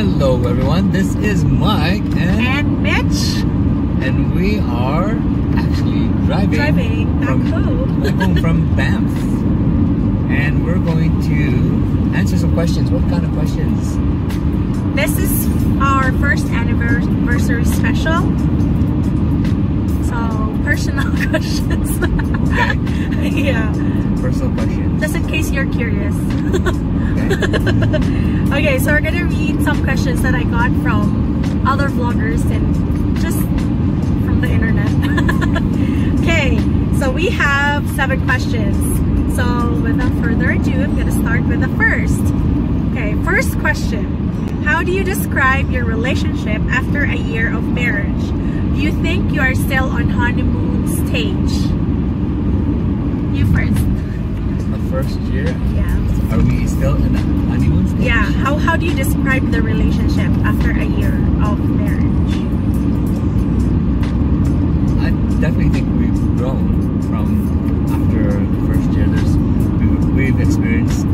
Hello everyone, this is Mike and Mitch, and we are actually driving back home from Banff, and we're going to answer some questions. What kind of questions? This is our first anniversary special, so personal questions. Okay. Yeah, personal questions, just in case you're curious. Okay. Okay, so we're gonna read some questions that I got from other vloggers and just from the internet. Okay, so we have 7 questions. So without further ado, I'm gonna start with the first. Okay, first question. How do you describe your relationship after a year of marriage? Do you think you are still on honeymoon stage? You first. The first year? Yeah. Are we still in the honeymoon stage? Yeah. How do you describe the relationship after a year of marriage? I definitely think we've grown from after the first year. We've experienced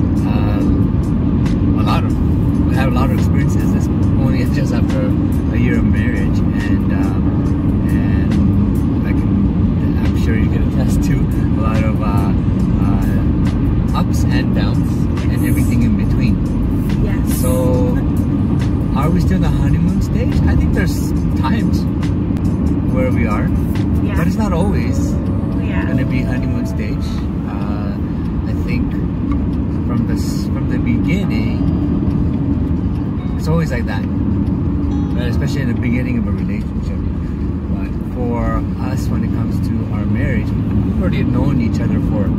we had a lot of experiences. It's only just after a year of marriage, and I'm sure you can attest to a lot of ups and downs and everything in between. Yes. So, are we still in the honeymoon stage? I think there's times where we are, Yeah. but it's not always Yeah. going to be honeymoon stage. I think from the beginning, it's always like that, right? Especially in the beginning of a relationship. But for us, when it comes to our marriage, we've already known each other for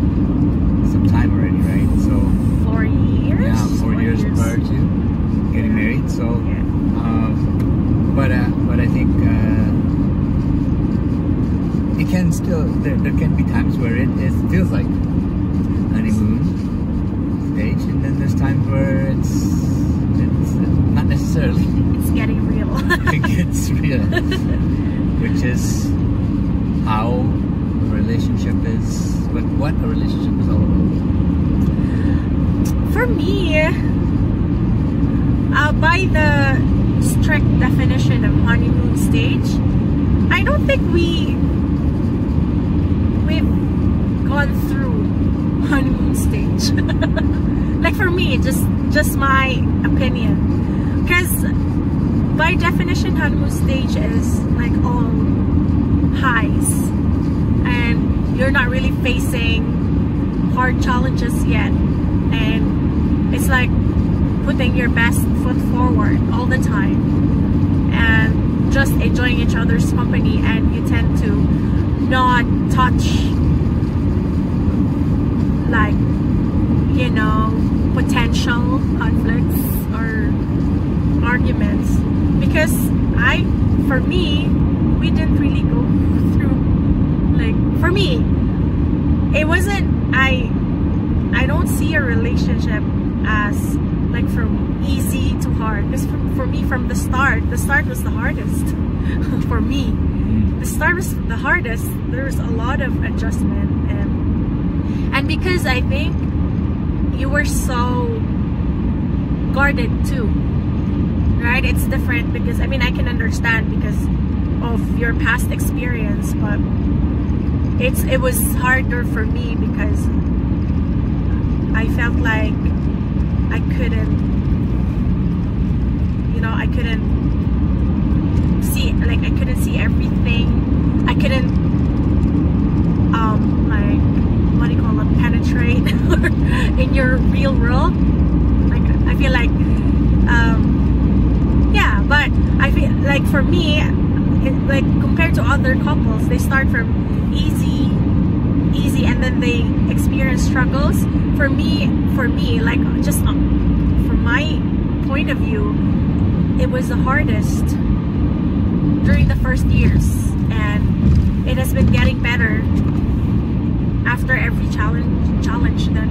some time already, right? So 4 years. yeah, 4 years prior to getting married. So, Yeah. but I think it can still there can be times where it feels like honeymoon stage, and then there's times where it's not necessarily. It's getting real. It gets real, which is how a relationship is. What a relationship is all about. For me, by the strict definition of honeymoon stage, I don't think we've gone through honeymoon stage. Like for me, just my opinion, because by definition, honeymoon stage is like all highs, and you're not really facing hard challenges yet, and it's like putting your best foot forward all the time and just enjoying each other's company, and you tend to not touch, like, you know, potential conflicts or arguments, because for me, we didn't really go through, like, for me, it wasn't, I don't see a relationship as like from easy to hard, because for me, from the start was the hardest. For me, the start was the hardest. There was a lot of adjustment, and because I think you were so guarded too, right? It's different, because I mean, I can understand because of your past experience, but it was harder for me because I felt like I couldn't see everything. I couldn't like, what do you call it, penetrate in your real world. Like, I feel like yeah, but I feel like for me, like compared to other couples, they start from easy, and then they experience struggles. For me, like, just from my point of view, it was the hardest during the first years, and it has been getting better after every challenge that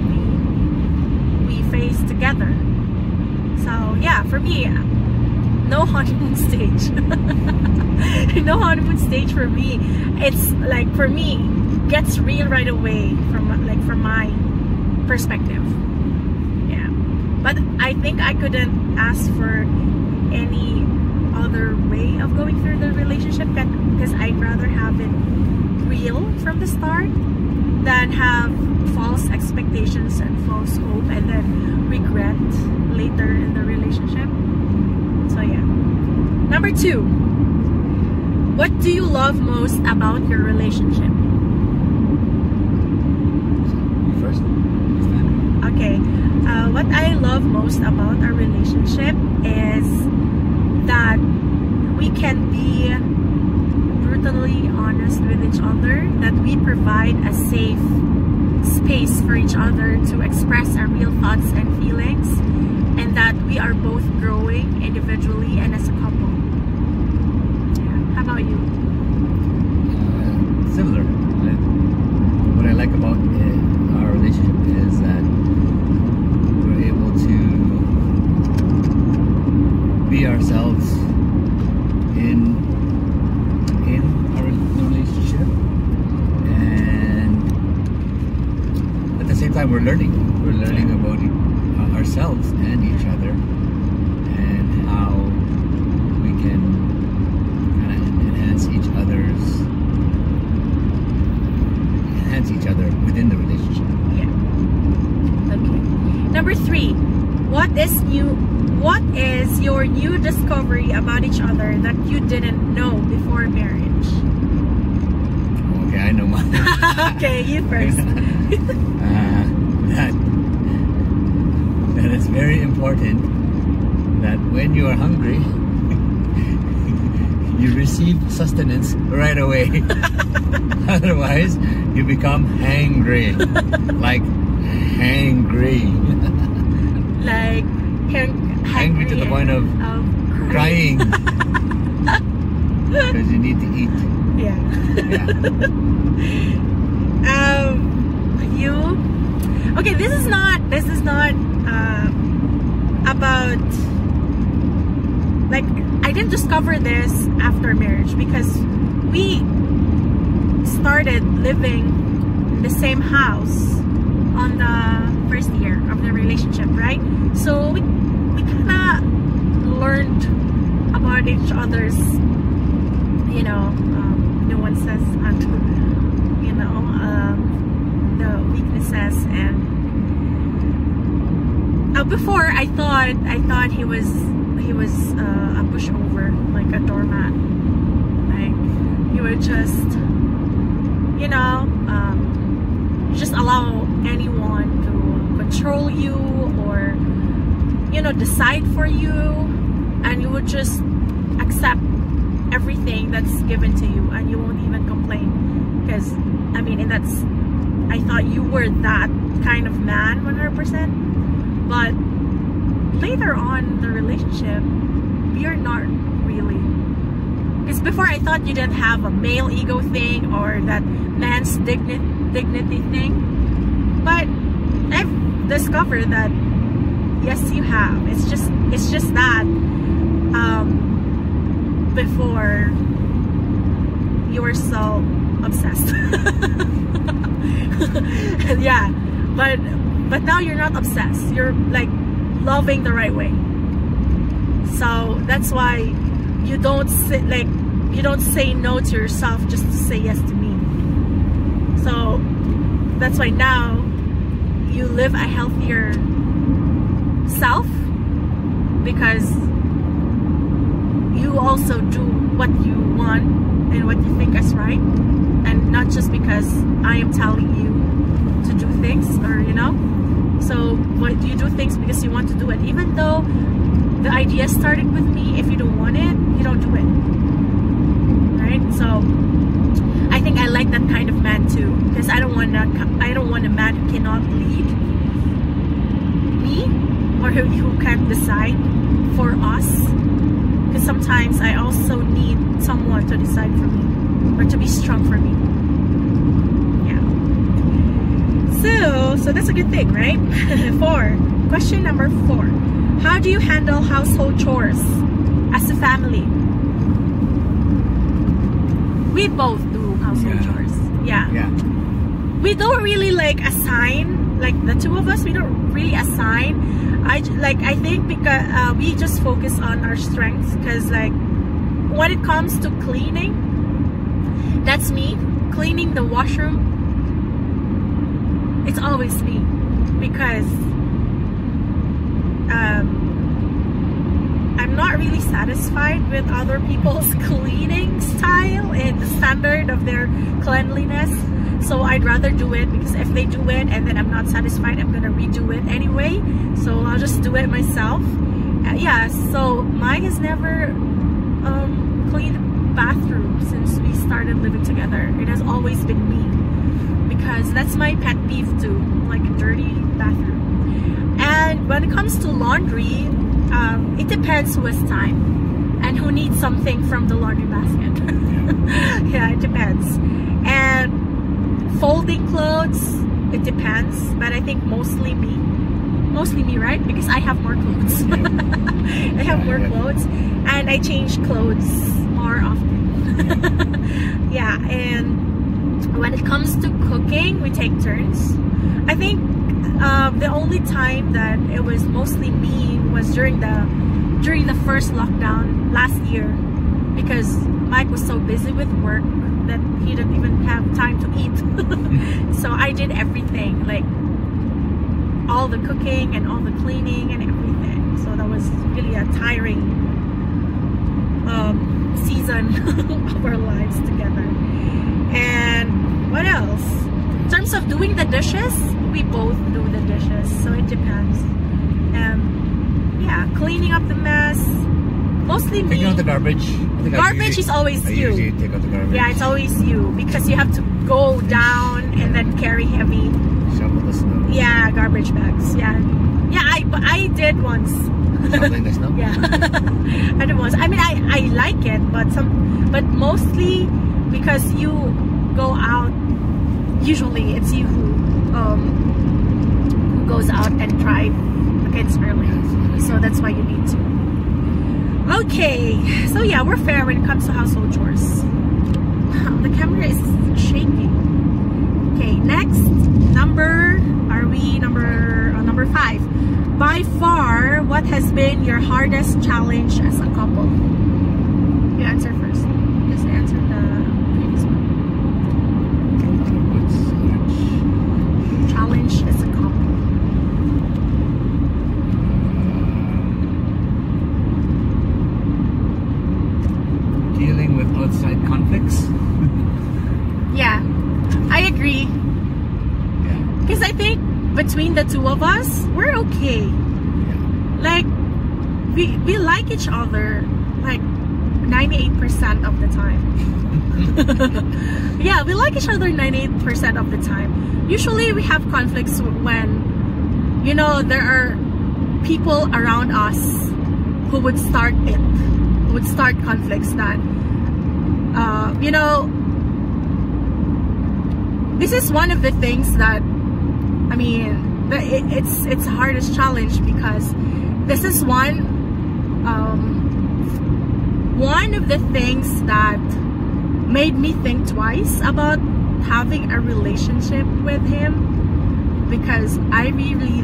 we face together. So yeah, for me, no honeymoon stage. No honeymoon stage for me. It's like, for me, gets real right away from my perspective. Yeah, but I think I couldn't ask for any other way of going through the relationship, because I'd rather have it real from the start than have false expectations and false hope and then regret later in the relationship. So yeah. Number 2, what do you love most about your relationship? First. Okay. What I love most about our relationship is that we can be brutally honest with each other, that we provide a safe space for each other to express our real thoughts and feelings, and that we are both growing individually and as a couple. Yeah. How about you? Similar. What I like about our relationship is that we're able to be ourselves in our relationship, and at the same time we're learning about ourselves and each other, and how we can kind of enhance each other within the relationship. Yeah. Okay. Number 3, what is your new discovery about each other that you didn't know before marriage? Okay, I know mine. Okay, you first. That it's very important that when you are hungry, you receive sustenance right away. Otherwise, you become hangry. Like hangry. Like hangry to the point of crying. Because you need to eat. Yeah. You. Okay, this is not about, like, I didn't discover this after marriage, because we started living in the same house on the first year of the relationship, right? So we kind of learned about each other's, nuances and the weaknesses. And before I thought he was a pushover, like a doormat. Like he would just just allow anyone to control you, or decide for you, and you would just accept everything that's given to you, and you won't even complain. Because I thought you were that kind of man 100%, but later on in the relationship, you're not really. Because before I thought you didn't have a male ego thing or that man's dignity thing, but I've discovered that yes, you have. It's just that before you were so obsessed. Yeah, but now you're not obsessed. You're like loving the right way. So that's why you don't say no to yourself just to say yes to me. So that's why now you live a healthier self, because you also do what you want and what you think is right, and not just because I am telling you to do things, or so what you do things because you want to do it, even though the idea started with me. If you don't want it, you don't do it, right? So I think I like that kind of man too, because I don't want a man who cannot lead me, or who can't decide for us. Because sometimes I also need someone to decide for me, or to be strong for me. Yeah. So that's a good thing, right? Question number 4. How do you handle household chores as a family? We both do household chores. Yeah. We don't really assign, like the two of us, we don't really assign I think because we just focus on our strengths, because like when it comes to cleaning, that's me. Cleaning the washroom, it's always me, because I'm not really satisfied with other people's cleaning style and the standard of their cleanliness. So I'd rather do it, because if they do it and then I'm not satisfied, I'm gonna redo it anyway. So I'll just do it myself. Yeah, so Mike has never cleaned the bathroom since we started living together. It has always been me, because that's my pet peeve too, like a dirty bathroom. And when it comes to laundry, it depends who has time and who needs something from the laundry basket. Yeah, it depends. And folding clothes, it depends, but I think mostly me, right? Because I have more clothes. I have more clothes, and I change clothes more often. Yeah, and when it comes to cooking, we take turns. I think the only time that it was mostly me was during the first lockdown last year, because Mike was so busy with work that he didn't even have time to eat. So I did everything, like all the cooking and all the cleaning and everything. So that was really a tiring season of our lives together. And what else? In terms of doing the dishes, we both do the dishes, so it depends. Yeah, cleaning up the mess, mostly me. Taking out the garbage. Garbage is always you. I usually take out the garbage. Yeah, it's always you, because you have to go down and then carry heavy. Shovel the snow. Yeah, garbage bags. Yeah, I did once. Shoveling the snow. Yeah, I did once. I mean, I like it, but mostly because you go out. Usually, it's you who goes out and drive the kids early. So that's why you need to. Okay, so yeah, we're fair when it comes to household chores. The camera is shaking. Okay, next number 5. By far, what has been your hardest challenge as a couple? You answer first. Just answer the previous one. Challenge as a couple. Dealing with outside conflicts. Yeah, I agree. Yeah. Because I think between the two of us, we're okay. Like, we like each other like 98% of the time. Yeah, we like each other 98% of the time. Usually we have conflicts when, you know, there are people around us who would start conflicts that, you know, this is one of the things that, I mean, it's the hardest challenge, because this is one of the things that made me think twice about having a relationship with him, because I really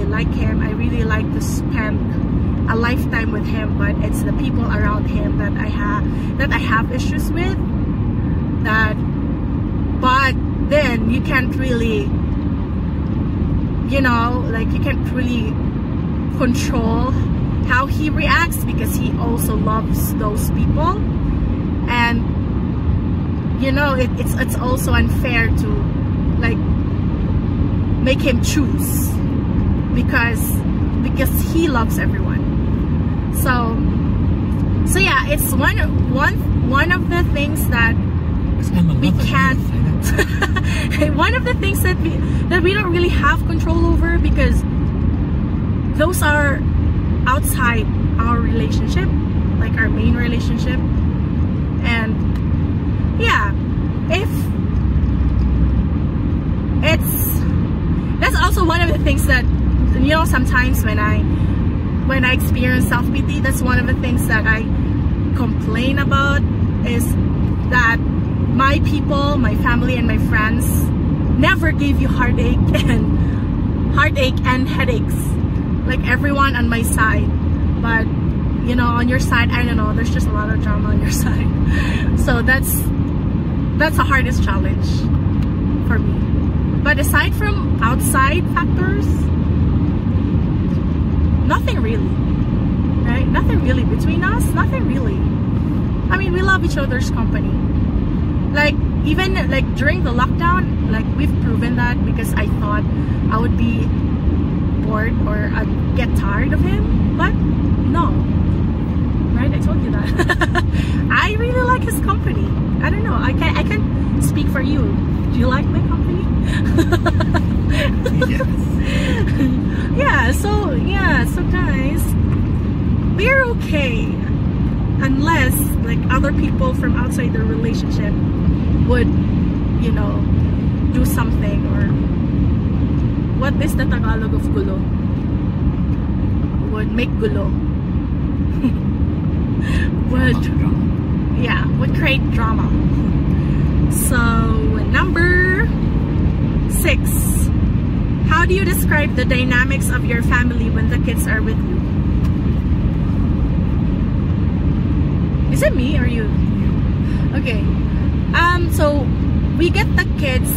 like him. I really like to spend a lifetime with him, but it's the people around him that I have issues with. But then you can't really, you know, like, you can't really control how he reacts, because he also loves those people. And you know, it's also unfair to like make him choose, because he loves everyone. So yeah, it's one of the things that we can't one of the things that we don't really have control over, because those are outside our relationship, like our main relationship. And yeah, that's also one of the things that, you know, sometimes when I experience self-pity, that's one of the things that I complain about, is that my people, my family and my friends never gave you heartache and heartache and headaches, like everyone on my side. But you know, on your side, I don't know, there's just a lot of drama on your side. So that's the hardest challenge for me. But aside from outside factors, nothing really, right? Nothing really between us, nothing really. I mean, we love each other's company. Like, even like during the lockdown, like we've proven that, because I thought I would be bored or I'd get tired of him, but no, right? I told you that. I really like his company. I don't know, I can't speak for you. Do you like my company? Yes. So guys, we're okay unless like other people from outside the relationship would, you know, do something. Or what is the Tagalog of gulo? Would make gulo. would create drama. So number 6, how do you describe the dynamics of your family when the kids are with you? Is it me or you? Okay. So we get the kids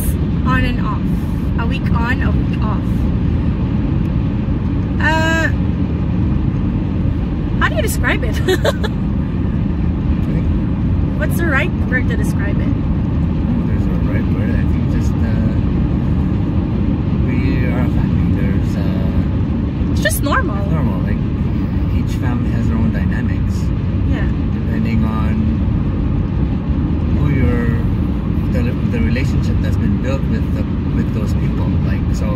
on and off. A week on, a week off. How do you describe it? What's the right word to describe it? There's a right word. I think just we are a family. It's just normal. It's normal. Like each family has their own dynamics. Yeah. Depending on who the relationship that's been built with those people. Like so,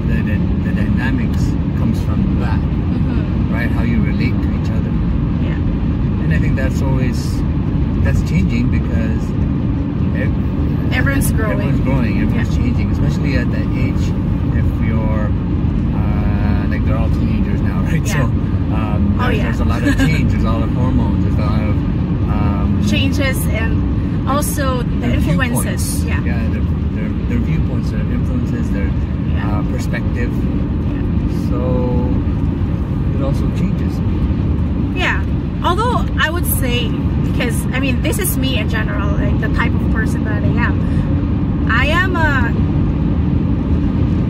the dynamics comes from that, right? How you relate to each other. Yeah. And I think that's changing because everyone's growing. Everyone's changing, especially at that age. If you're like they're all teenagers now, right? Yeah. So there's a lot of change. There's a lot of hormones. There's a lot of changes, and also the influences. Yeah, their viewpoints, their influences, their perspective. Yeah. So it also changes. Yeah. Although I would say, because I mean, this is me in general, like the type of person that I am.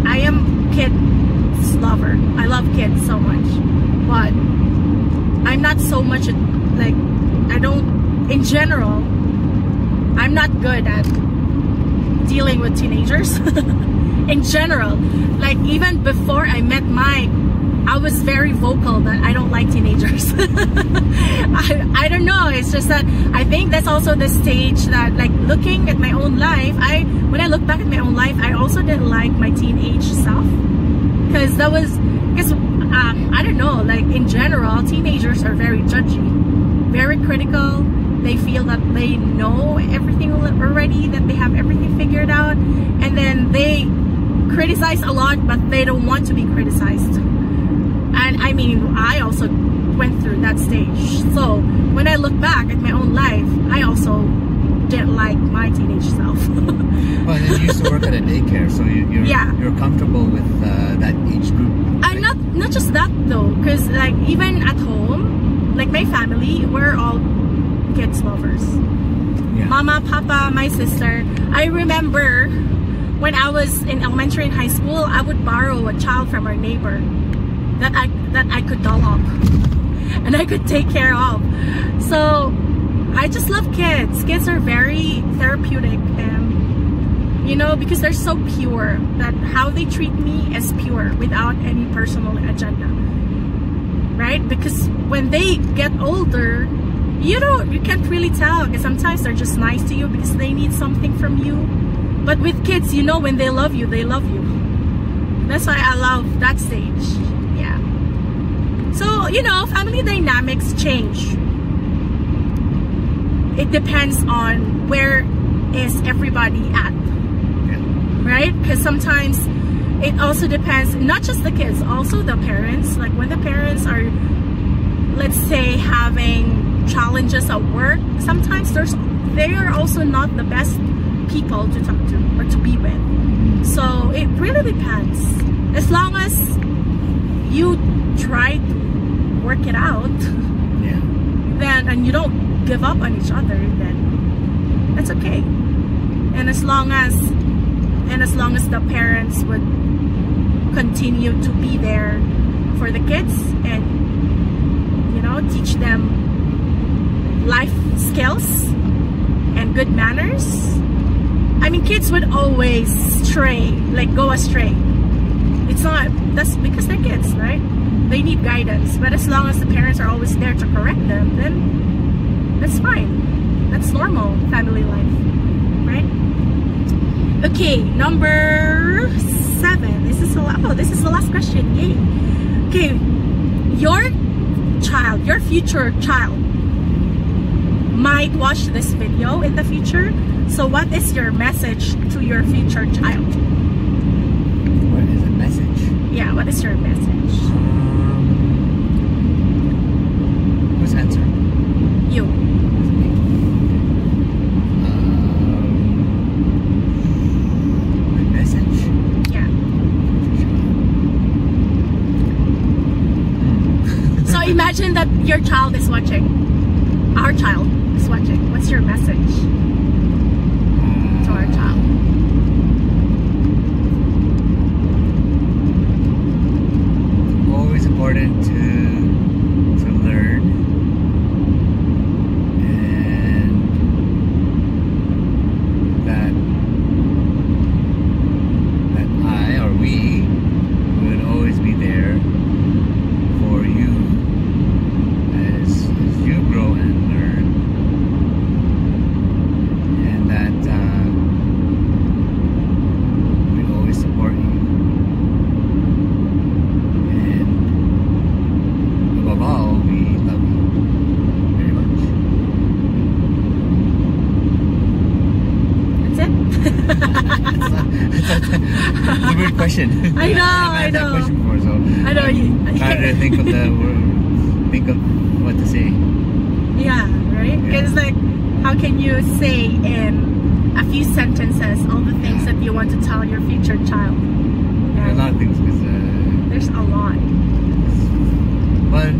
I am kids lover. I love kids so much, but I'm not so much like, I don't, in general, I'm not good at dealing with teenagers. In general, like even before I met Mike, I was very vocal that I don't like teenagers. I don't know, it's just that I think that's also the stage that, like, looking at my own life, when I look back at my own life, I also didn't like my teenage self, because I don't know, like in general, teenagers are very judgy, very critical. They feel that they know everything already, that they have everything figured out, and then they criticize a lot, but they don't want to be criticized. And I mean, I also went through that stage. So when I look back at my own life, I also didn't like my teenage self. Well, and you used to work at a daycare, so you're comfortable with that age group. And not just that though, because like even at home, like my family, we're all kids lovers. Yeah. Mama, Papa, my sister. I remember when I was in elementary and high school, I would borrow a child from our neighbor that I could doll up and I could take care of. So I just love kids. Kids are very therapeutic, and you know, because they're so pure, that how they treat me is pure without any personal agenda, right? Because when they get older, you can't really tell, because sometimes they're just nice to you because they need something from you. But with kids, you know, when they love you, they love you. That's why I love that stage. Yeah. So, you know, family dynamics change. It depends on where is everybody at. Right? Because sometimes it also depends, not just the kids, also the parents. Like when the parents are, let's say, having challenges at work, sometimes they are also not the best people to talk to or to be with. So it really depends. As long as you try to work it out, Yeah. then, and you don't give up on each other, then that's okay. And as long as the parents would continue to be there for the kids and, you know, teach them life skills and good manners. I mean, kids would always stray, like go astray. It's not, that's because they're kids, right? They need guidance. But as long as the parents are always there to correct them, then that's fine. That's normal family life, right? Okay, number 7. This is the last question. Yay. Okay, your child, your future child might watch this video in the future. So what is your message to your future child? What is a message? Yeah, what is your message? Who's answering? You. My message? Yeah. So imagine that your child is watching. Our child is watching. What's your message to our child? Always important to learn, and that I or we would always be there for you as you grow and learn, and that we always support you. Above all, we love you very much. That's it? It's a weird question. I know, I haven't had that question before, so I know. I'm trying to think of what to say. Yeah, right? Because like, how can you say in a few sentences all the things that you want to tell your future child? There are a lot of things because There's a lot. but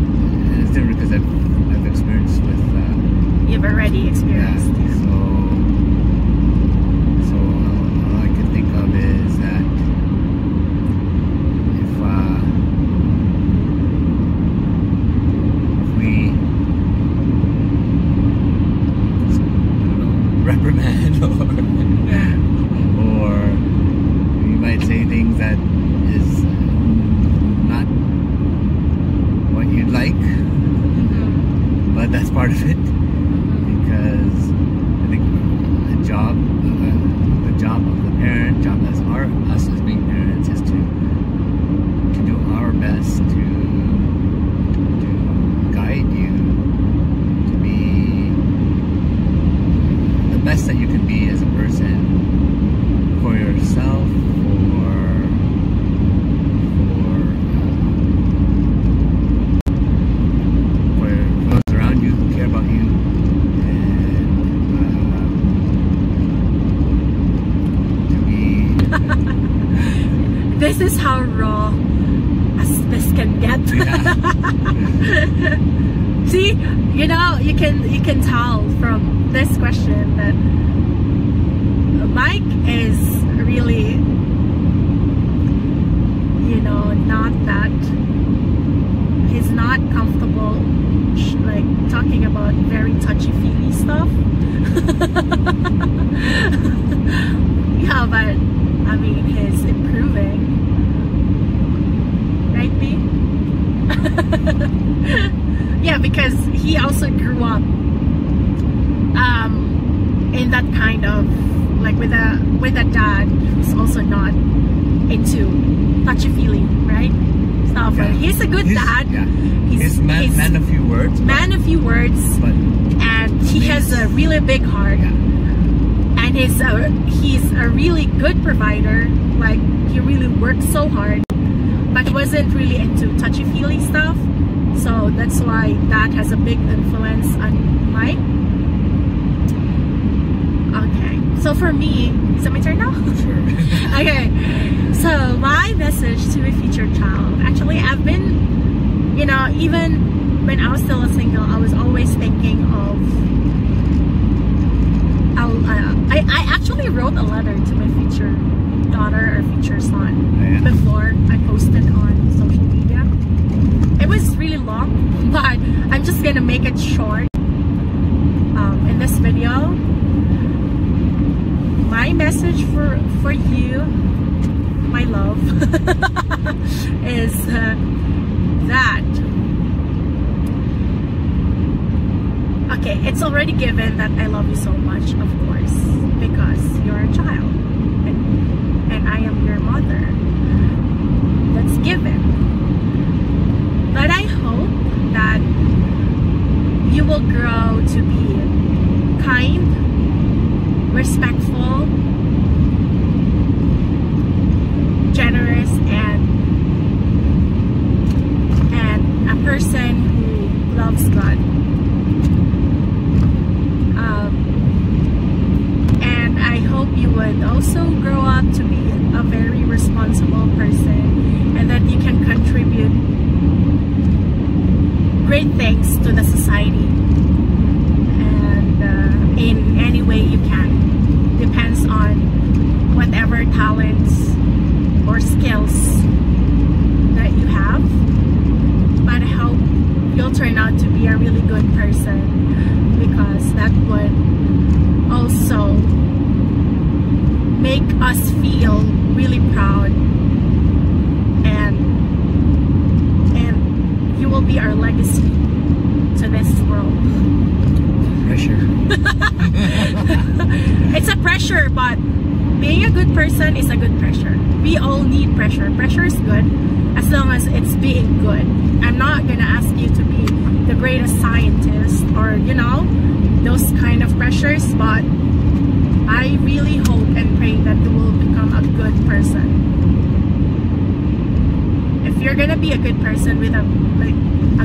it's different because I've experienced with You've already experienced. yeah, so all I can think of is that if we reprimand or we might say things that is not what you'd like, but that's part of it, because I think the job of the parent, us as being parents, is to do our best to guide you to be the best that you can be as a person, for yourself, for those around you who care about you, and to be This is how raw as this can get. See, you know, you can tell from this question that Mike is really, you know, he's not comfortable like talking about very touchy-feely stuff. Yeah, but I mean, he's improving, right, B? Yeah, because he also grew up in that kind of, like, with a dad who's also not into touchy-feely, right? Stuff. Yeah. He's a good dad. Yeah. He's man of few words. Man of few words, But and he has a really big heart. yeah. And he's a really good provider. Like, he really works so hard, but he wasn't really into touchy-feely stuff. So that's why that has a big influence on Mike. Okay, So for me, is it my turn now? Sure. Okay, so my message to a future child, actually I've been, you know, even when I was still a single, I was always thinking of, I actually wrote a letter to my future daughter or future son before I posted on social media. It was really long, but I'm just gonna make it short in this video. My message for you, my love, is that, okay, it's already given that I love you so much, of course, because you're a child and I am your mother. That's given. But I hope that you will grow to be kind, respectful, generous, and a person who loves God. And I hope you would also grow up to be a very responsible person, and that you can contribute great things to the society, and in any way you can. Depends on whatever talents or skills that you have. But I hope you'll turn out to be a really good person, because that would also make us feel really proud, and you will be our legacy to this world. Pressure. It's a pressure, but being a good person is a good pressure. We all need pressure. Pressure is good as long as it's being good. I'm not gonna ask you to be the greatest scientist or, you know, those kind of pressures, but I really hope and pray that you will become a good person. If you're gonna be a good person with a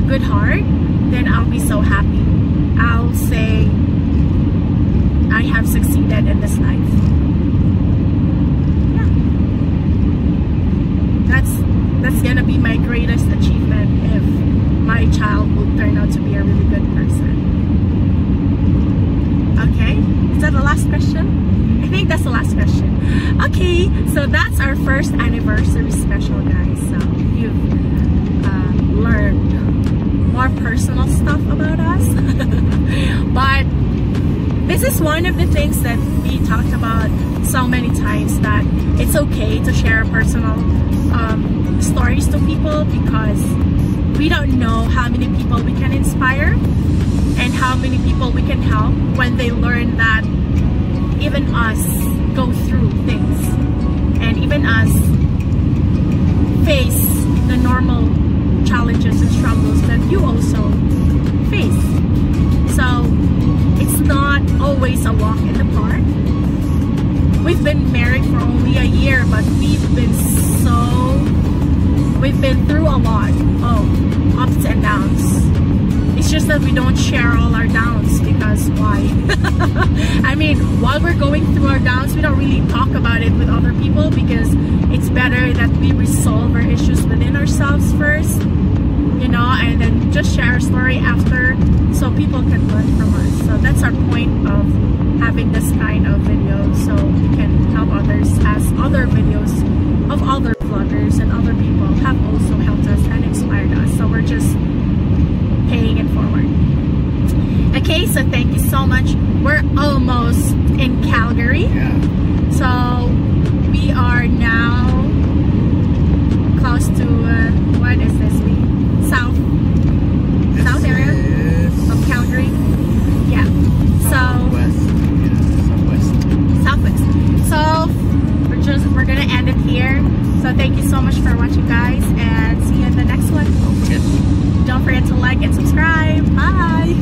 good heart, then I'll be so happy. I'll say I have succeeded in this life. Yeah. That's gonna be my greatest achievement if my child will turn out to be a really good person. Okay, is that the last question? I think that's the last question. Okay, so that's our first anniversary special, guys. So you've learned more personal stuff about us. But this is one of the things that we talked about so many times, that it's okay to share personal stories to people, because we don't know how many people we can inspire and how many people we can help when they learn that even us go through things, and even us face the normal challenges and struggles that you also face. So it's not always a walk in the park. We've been married for only a year, but we've been through a lot of ups and downs. It's just that we don't share all our downs, because why? I mean, while we're going through our downs, we don't really talk about it with other people, because it's better that we resolve our issues within ourselves first, you know, and then just share our story after, so people can learn from us. So that's our point of having this kind of videos, so we can help others, as other videos of other vloggers and other people have also helped us and inspired us. So we're just paying it forward. Okay, so thank you so much. We're almost in Calgary. Yeah. So we are now close to what is this? South area of Calgary. Yeah. Southwest. So we're gonna end it here. So thank you so much for watching, guys, and see you in the next one. Don't forget to like and subscribe. Bye.